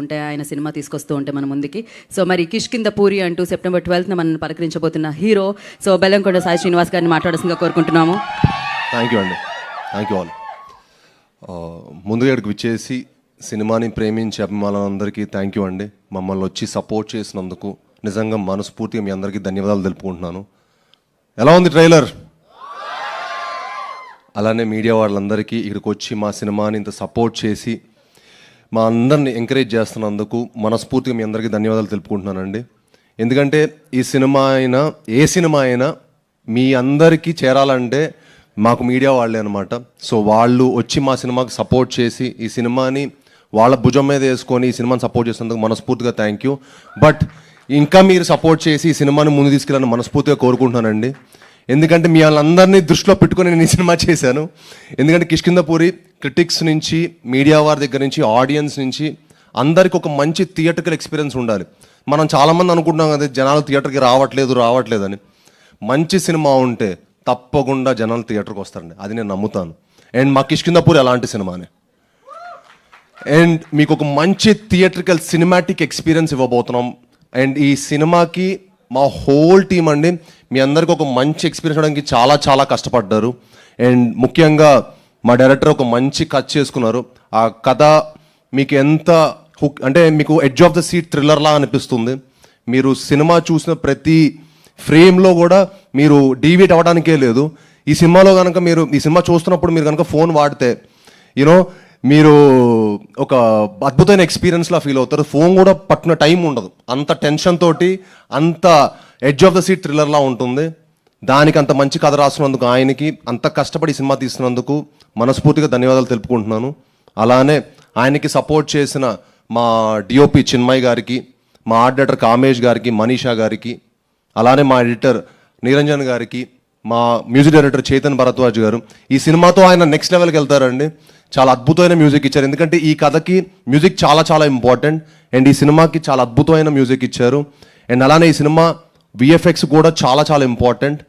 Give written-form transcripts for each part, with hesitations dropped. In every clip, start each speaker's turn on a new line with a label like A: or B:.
A: ఉంటే ఆయన సినిమా తీసుకొస్తూ ఉంటే మన ముందుకి. సో మరి కిష్కింద పూరి అంటూ సెప్టెంబర్ 12న మనం పలకరించబోతున్న హీరో సో బెల్లంకొండ సాయి శ్రీనివాస్ గారిని మాట్లాడాల్సిందిగా కోరుకుంటున్నాము.
B: థ్యాంక్ యూ అండి, థ్యాంక్ యూ ఆల్. ముందుగా ఇక్కడికి విచ్చేసి సినిమాని ప్రేమించే అభిమానులందరికీ థ్యాంక్ యూ అండి. మమ్మల్ని వచ్చి సపోర్ట్ చేసినందుకు నిజంగా మనస్ఫూర్తిగా మీ అందరికీ ధన్యవాదాలు తెలుపుకుంటున్నాను. ఎలా ఉంది ట్రైలర్? అలానే మీడియా వాళ్ళందరికీ ఇక్కడికి వచ్చి మా సినిమాని ఇంత సపోర్ట్ చేసి మా అందరిని ఎంకరేజ్ చేస్తున్నందుకు మనస్ఫూర్తిగా మీ అందరికీ ధన్యవాదాలు తెలుపుకుంటున్నానండి. ఎందుకంటే ఈ సినిమా అయినా ఏ సినిమా అయినా మీ అందరికీ చేరాలంటే మాకు మీడియా వాళ్ళే అనమాట. సో వాళ్ళు వచ్చి మా సినిమాకి సపోర్ట్ చేసి ఈ సినిమాని వాళ్ళ భుజం మీద వేసుకొని ఈ సినిమాని సపోర్ట్ చేసినందుకు మనస్ఫూర్తిగా థ్యాంక్ యూ. బట్ ఇంకా మీరు సపోర్ట్ చేసి ఈ సినిమాని ముందు తీసుకెళ్ళాలని మనస్ఫూర్తిగా కోరుకుంటున్నానండి. ఎందుకంటే మీ వాళ్ళందరినీ దృష్టిలో పెట్టుకొని నేను ఈ సినిమా చేశాను. ఎందుకంటే కిష్కింద పూరి క్రిటిక్స్ నుంచి, మీడియా వారి దగ్గర నుంచి, ఆడియన్స్ నుంచి అందరికి ఒక మంచి థియేటర్కల్ ఎక్స్పీరియన్స్ ఉండాలి. మనం చాలామంది అనుకుంటున్నాం కదా జనాలు థియేటర్కి రావట్లేదని. మంచి సినిమా ఉంటే తప్పకుండా జనాలు థియేటర్కి వస్తారండి, అది నేను నమ్ముతాను. అండ్ మా కిష్కింద పూరి అలాంటి సినిమానే. అండ్ మీకు ఒక మంచి థియేటర్కల్ సినిమాటిక్ ఎక్స్పీరియన్స్ ఇవ్వబోతున్నాం. అండ్ ఈ సినిమాకి మా హోల్ టీం అండి మీ అందరికి ఒక మంచి ఎక్స్పీరియన్స్ ఇవ్వడానికి చాలా చాలా కష్టపడ్డారు. అండ్ ముఖ్యంగా మా డైరెక్టర్ ఒక మంచి కథ చేసుకున్నారు. ఆ కథ మీకు ఎంత హుక్ అంటే మీకు ఎడ్జ్ ఆఫ్ ద సీట్ థ్రిల్లర్లా అనిపిస్తుంది. మీరు సినిమా చూసిన ప్రతి ఫ్రేమ్లో కూడా మీరు డీవియేట్ అవ్వడానికే లేదు. ఈ సినిమాలో కనుక మీరు ఈ సినిమా చూస్తున్నప్పుడు మీరు కనుక ఫోన్ వాడితే మీరు ఒక అద్భుతమైన ఎక్స్పీరియన్స్లా ఫీల్ అవుతారు. ఫోన్ కూడా పట్టిన టైం ఉండదు, అంత టెన్షన్ తోటి అంత ఎడ్జ్ ఆఫ్ ద సీట్ థ్రిల్లర్లా ఉంటుంది. దానికి అంత మంచి కథ రాస్తున్నందుకు ఆయనకి, అంత కష్టపడి సినిమా తీస్తున్నందుకు మనస్ఫూర్తిగా ధన్యవాదాలు తెలుపుకుంటున్నాను. అలానే ఆయనకి సపోర్ట్ చేసిన మా డిఓపి చిన్మయ్ గారికి, మా ఆర్ట్ డైరెక్టర్ కామేష్ గారికి, మనీషా గారికి, అలానే మా ఎడిటర్ నిరంజన్ గారికి, మా మ్యూజిక్ డైరెక్టర్ చేతన్ భరద్వాజ్ గారు. ఈ సినిమాతో ఆయన నెక్స్ట్ లెవెల్కి వెళ్తారండి. చాలా అద్భుతమైన మ్యూజిక్ ఇచ్చారు. ఎందుకంటే ఈ కథకి మ్యూజిక్ చాలా చాలా ఇంపార్టెంట్. అండ్ ఈ సినిమాకి చాలా అద్భుతమైన మ్యూజిక్ ఇచ్చారు. అండ్ అలానే ఈ సినిమా విఎఫ్ఎక్స్ కూడా చాలా చాలా ఇంపార్టెంట్.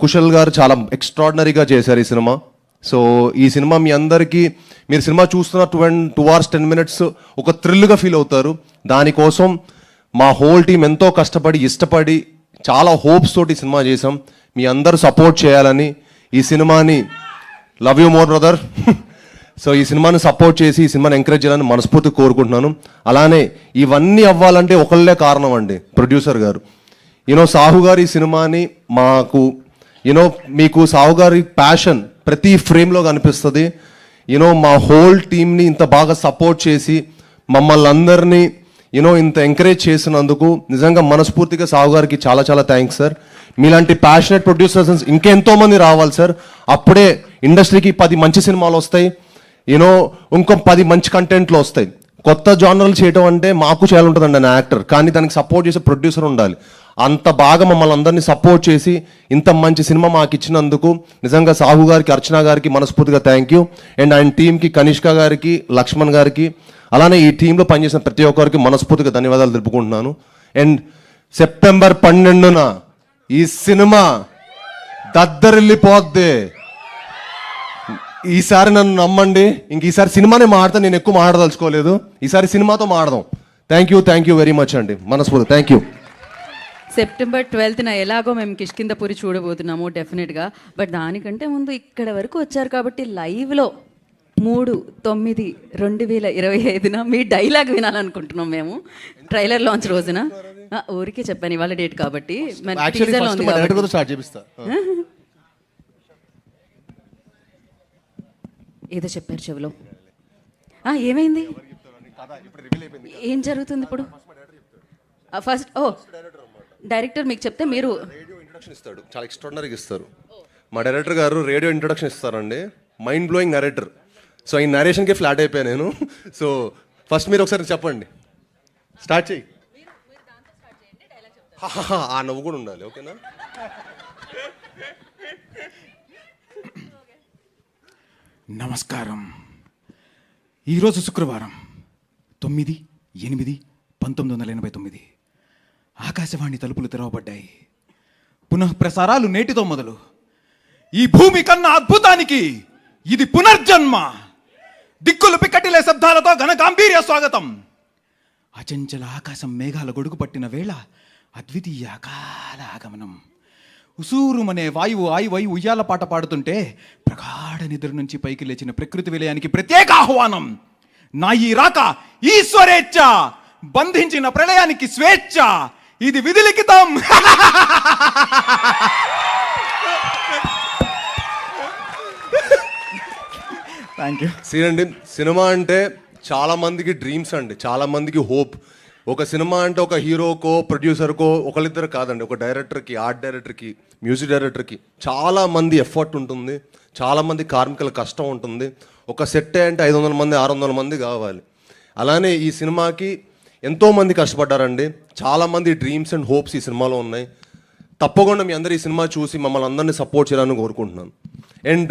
B: కుశల్ గారు చాలా ఎక్స్ట్రాడినరీగా చేశారు ఈ సినిమా. సో ఈ సినిమా మీ అందరికీ మీరు సినిమా చూస్తున్న 2 hours 10 minutes ఒక థ్రిల్గా ఫీల్ అవుతారు. దానికోసం మా హోల్ టీం ఎంతో కష్టపడి ఇష్టపడి చాలా హోప్స్ తోటి సినిమా చేసాం. మీ అందరూ సపోర్ట్ చేయాలని, ఈ సినిమాని love you more brother. So ఈ సినిమాని సపోర్ట్ చేసి ఈ సినిమాని ఎంకరేజ్ చేయాలని మనస్ఫూర్తిగా కోరుకుంటున్నాను. అలానే ఇవన్నీ అవ్వాలంటే ఒకళ్ళే కారణం అండి, ప్రొడ్యూసర్ గారు. సాహు గారు ఈ సినిమాని మాకు మీకు సాహు గారి ప్యాషన్ ప్రతి ఫ్రేమ్లో కనిపిస్తుంది. మా హోల్ టీమ్ని ఇంత బాగా సపోర్ట్ చేసి మమ్మల్ని అందరినీ ఇంత ఎంకరేజ్ చేసినందుకు నిజంగా మనస్ఫూర్తిగా సాహు గారికి చాలా చాలా థ్యాంక్స్ సార్. మీలాంటి ప్యాషనెట్ ప్రొడ్యూసర్స్ ఇంకెంతో మంది రావాలి సార్. అప్పుడే ఇండస్ట్రీకి 10 మంచి సినిమాలు వస్తాయి, ఇంకో 10 మంచి కంటెంట్లు వస్తాయి. కొత్త జానర్లు చేయడం అంటే మాకు చేయాలంటుందండి నా యాక్టర్, కానీ దానికి సపోర్ట్ చేసే ప్రొడ్యూసర్ ఉండాలి. అంత బాగా మమ్మల్ని అందరినీ సపోర్ట్ చేసి ఇంత మంచి సినిమా మాకు ఇచ్చినందుకు నిజంగా సాహు గారికి, అర్చన గారికి మనస్ఫూర్తిగా థ్యాంక్ యూ. అండ్ ఆయన టీంకి కనిష్క గారికి, లక్ష్మణ్ గారికి, అలానే ఈ టీంలో పనిచేసిన ప్రతి ఒక్కరికి మనస్ఫూర్తిగా ధన్యవాదాలు తెలుపుకుంటున్నాను. అండ్ సెప్టెంబర్ 12న ఈ సినిమా దద్దరిల్లిపోద్ది. ఈసారి నన్ను నమ్మండి, ఇంక ఈసారి సినిమానే మాడతాను, నేను ఎక్కువ మాట్లాడదలుచుకోలేదు. ఈసారి సినిమాతో మాడదాం. థ్యాంక్ యూ వెరీ మచ్ అండి, మనస్ఫూర్తి థ్యాంక్ యూ.
A: సెప్టెంబర్ 12న ఎలాగో మేము కిష్కింద పూరి చూడబోతున్నాము డెఫినెట్గా. బట్ దానికంటే ముందు ఇక్కడ వరకు వచ్చారు కాబట్టి లైవ్లో 3/9/2025న మీ డైలాగ్ వినాలనుకుంటున్నాం మేము. ట్రైలర్ లాంచ్ రోజున ఊరికే చెప్పాను, ఇవాళ డేట్ కాబట్టి ఏదో చెప్పారు చెవిలో. ఏమైంది, ఏం జరుగుతుంది ఇప్పుడు? ఫస్ట్ డైరెక్టర్ మీకు చెప్తే మీరు
B: రేడియో ఇంట్రడక్షన్ ఇస్తాడు, చాలా ఎక్స్ట్రాడినరీగా ఇస్తారు. మా డైరెక్టర్ గారు రేడియో ఇంట్రడక్షన్ ఇస్తారండి, మైండ్ బ్లోయింగ్ నరేటర్. సో ఈ నరేషన్కే ఫ్లాట్ అయిపోయాను నేను. సో ఫస్ట్ మీరు ఒకసారి చెప్పండి, స్టార్ట్ చేయి. ఆ నవ్వు కూడా ఉండాలి, ఓకేనా?
C: నమస్కారం. ఈరోజు శుక్రవారం 9/8/1989 ఆకాశవాణి తలుపులు తెరవబడ్డాయి. పునఃప్రసారాలు నేటితో మొదలు. ఈ భూమి కన్నా అద్భుతానికి ఇది పునర్జన్మ. దిక్కులు పిక్కటిలే శబ్దాలతో ఘన గాంభీర్య స్వాగతం. అచంచల ఆకాశం మేఘాల గొడుగు పట్టిన వేళ అద్వితీయ అకాల ఆగమనం. ఉసూరుమనే వాయువు ఆయువై ఉయ్యాల పాట పాడుతుంటే ప్రగాఢ నిద్ర నుంచి పైకి లేచిన ప్రకృతి విలయానికి ప్రత్యేక ఆహ్వానం. నా ఈ రాక ఈశ్వరేచ్ఛ, బంధించిన ప్రళయానికి స్వేచ్ఛ, ఇది విధిలిఖితం. Thank you.
B: సీనండి, సినిమా అంటే చాలా మందికి డ్రీమ్స్ అండి, చాలా మందికి హోప్. ఒక సినిమా అంటే ఒక హీరోకో ప్రొడ్యూసర్కో ఒకళ్ళిద్దరు కాదండి, ఒక డైరెక్టర్కి, ఆర్ట్ డైరెక్టర్కి, మ్యూజిక్ డైరెక్టర్కి చాలా మంది ఎఫర్ట్ ఉంటుంది, చాలా మంది కార్మికుల కష్టం ఉంటుంది. ఒక సెట్ అంటే 500 మంది 600 మంది కావాలి. అలానే ఈ సినిమాకి ఎంతోమంది కష్టపడ్డారండి, చాలామంది డ్రీమ్స్ అండ్ హోప్స్ ఈ సినిమాలో ఉన్నాయి. తప్పకుండా మీ అందరూ ఈ సినిమా చూసి మమ్మల్ని అందరినీ సపోర్ట్ చేయాలని కోరుకుంటున్నాను. అండ్